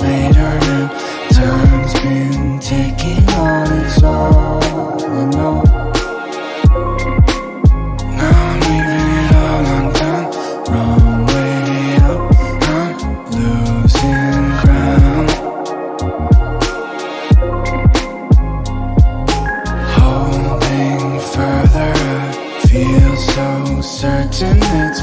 Later and time's been taking on its all, and no, now I'm leaving it all undone. Wrong way up, I'm losing ground. Holding further, I feel so certain it's